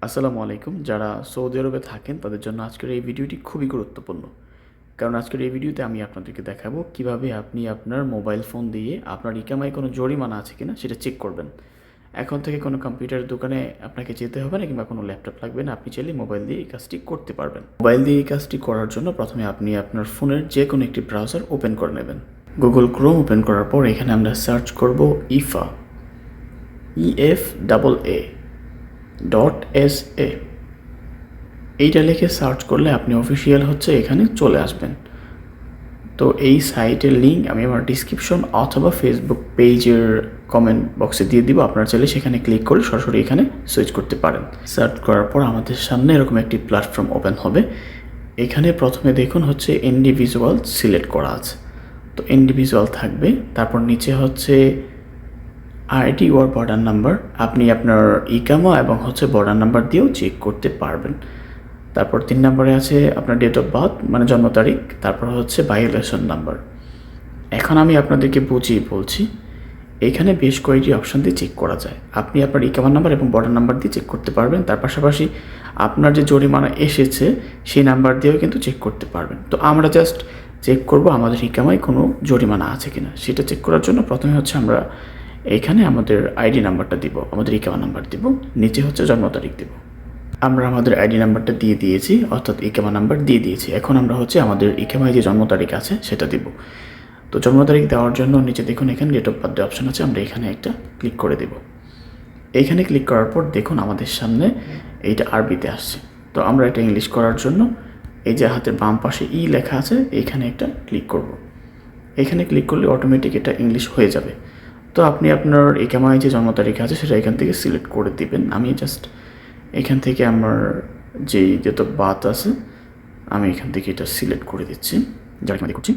আসসালামু আলাইকুম। যারা সৌদি আরবে থাকেন তাদের জন্য আজকের এই ভিডিওটি খুবই গুরুত্বপূর্ণ। কারণ আজকের এই ভিডিওতে আমি আপনাদেরকে দেখাবো কিভাবে আপনি আপনার মোবাইল ফোন দিয়ে আপনার ইকামায় কোনো জরিমানা আছে কিনা সেটা চেক করবেন। এখন থেকে কোনো কম্পিউটারের দোকানে আপনাকে যেতে হবে না কিংবা কোনো ল্যাপটপ লাগবে না, আপনি চাইলে মোবাইল দিয়ে এই কাজটি করতে পারবেন। মোবাইল দিয়ে এই কাজটি করার জন্য প্রথমে আপনি আপনার ফোনের যে কোনো একটি ব্রাউজার ওপেন করে নেবেন। গুগল ক্রোম ওপেন করার পর এখানে আমরা সার্চ করব ইফা, EFAA.SA। এইটা লিখে সার্চ করলে আপনি অফিসিয়াল হচ্ছে এখানে চলে আসবেন। তো এই সাইটের লিঙ্ক আমি আমার ডিসক্রিপশন অথবা ফেসবুক পেজের কমেন্ট বক্সে দিয়ে দিব, আপনারা চাইলে সেখানে ক্লিক করে সরাসরি এখানে সুইচ করতে পারেন। সার্চ করার পর আমাদের সামনে এরকম একটি প্ল্যাটফর্ম ওপেন হবে। এখানে প্রথমে দেখুন হচ্ছে ইন্ডিভিজুয়াল সিলেক্ট করা আছে, তো ইন্ডিভিজুয়াল থাকবে। তারপর নিচে হচ্ছে আইডি ওর বর্ডার নাম্বার, আপনি আপনার ইকামা এবং হচ্ছে বর্ডার নাম্বার দিয়েও চেক করতে পারবেন। তারপর 3 নম্বরে আছে আপনার ডেট অফ বার্থ মানে জন্ম তারিখ, তারপর হচ্ছে ভায়োলেশন নাম্বার। এখন আমি আপনাদেরকে বুঝিয়ে বলছি, এখানে বেশ কয়েকটি অপশান দিয়ে চেক করা যায়। আপনি আপনার ইকামা নাম্বার এবং বর্ডার নাম্বার দিয়ে চেক করতে পারবেন, তার পাশাপাশি আপনার যে জরিমানা এসেছে সেই নাম্বার দিয়েও কিন্তু চেক করতে পারবেন। তো আমরা জাস্ট চেক করব আমাদের ইকামায় কোনো জরিমানা আছে কিনা। সেটা চেক করার জন্য প্রথমে হচ্ছে আমরা এইখানে আমাদের আইডি নাম্বারটা দিব, আমাদের ইকামা নাম্বার দিব, নিচে হচ্ছে জন্ম তারিখ দিব। আমরা আমাদের আইডি নাম্বারটা দিয়ে দিয়েছি, অর্থাৎ ইকামা নাম্বার দিয়ে দিয়েছি। এখন আমরা হচ্ছে আমাদের ইকামায় যে জন্ম তারিখ আছে সেটা দিব। তো জন্ম তারিখ দেওয়ার জন্য নিচে দেখুন এখানে ডেট অফ বার্থ অপশান আছে, আমরা এখানে একটা ক্লিক করে দেব। এইখানে ক্লিক করার পর দেখুন আমাদের সামনে এইটা আরবিতে আসছে। তো আমরা এটা ইংলিশ করার জন্য এই যে হাতের বাম পাশে লেখা আছে এইখানে একটা ক্লিক করব। এখানে ক্লিক করলে অটোমেটিক এটা ইংলিশ হয়ে যাবে। তো আপনি আপনার ইকামায় যে জন্ম তারিখ আছে সেটা এখান থেকে সিলেক্ট করে দিবেন। আমি জাস্ট এখান থেকে আমার যেই ডেট অফ বার্থ আছে আমি এখান থেকে এটা সিলেক্ট করে দিচ্ছি, যার এখানে করছি।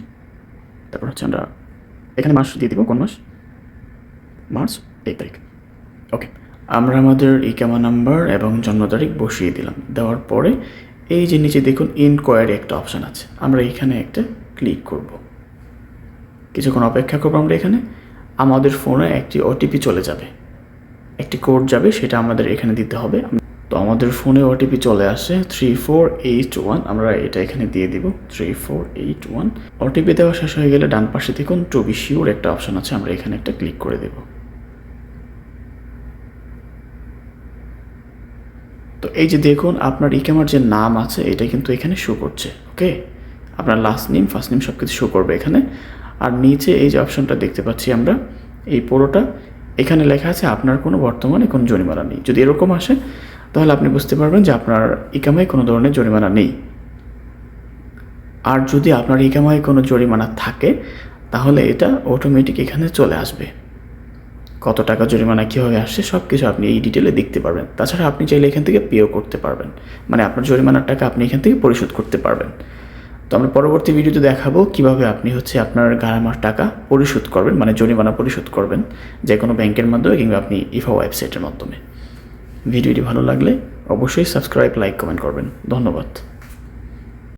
তারপর হচ্ছে আমরা এখানে মাস দিয়ে দিব, কোন মাস, মার্চ 1 তারিখ। ওকে, আমরা আমাদের ইকামা নাম্বার এবং জন্ম তারিখ বসিয়ে দিলাম। দেওয়ার পরে এই যে নিচে দেখুন ইনকোয়ারি একটা অপশান আছে, আমরা এখানে একটা ক্লিক করব। কিছুক্ষণ অপেক্ষা করবো। আমরা এখানে আমাদের ফোনে একটি ওটিপি চলে যাবে, একটি কোড যাবে, সেটা আমাদের এখানে দিতে হবে। তো আমাদের ফোনে ওটিপি চলে আসে 3481, আমরা এটা এখানে দিয়ে দিব 3481। ওটিপি দেওয়া শেষ হয়ে গেলে ডান পাশে দেখুন টু বি শিওর একটা অপশান আছে, আমরা এখানে একটা ক্লিক করে দেব। তো এই যে দেখুন আপনার ইকামার যে নাম আছে এটা কিন্তু এখানে শো করছে। ওকে, আপনার লাস্ট নেম ফার্স্ট নেম সব কিছু শো করবে এখানে। আর নিচে এই যে অপশানটা দেখতে পাচ্ছি আমরা, এই পুরোটা এখানে লেখা আছে আপনার কোনো বর্তমানে কোনো জরিমানা নেই। যদি এরকম আসে তাহলে আপনি বুঝতে পারবেন যে আপনার ইকামায় কোনো ধরনের জরিমানা নেই। আর যদি আপনার ইকামায় কোনো জরিমানা থাকে তাহলে এটা অটোমেটিক এখানে চলে আসবে। কত টাকা জরিমানা কীভাবে আসছে সব কিছু আপনি এই ডিটেলে দেখতে পারবেন। তাছাড়া আপনি চাইলে এখান থেকে পেও করতে পারবেন, মানে আপনার জরিমানার টাকা আপনি এখান থেকে পরিশোধ করতে পারবেন। তো আমরা পরবর্তী ভিডিওতে দেখাবো কিভাবে আপনি হচ্ছে আপনার গারামার টাকা পরিশোধ করবেন, মানে জরিমানা পরিশোধ করবেন, যে কোনো ব্যাংকের মাধ্যমে কিংবা আপনি ইফা ওয়েবসাইটের মাধ্যমে। ভিডিওটি ভালো লাগলে অবশ্যই সাবস্ক্রাইব, লাইক, কমেন্ট করবেন। ধন্যবাদ।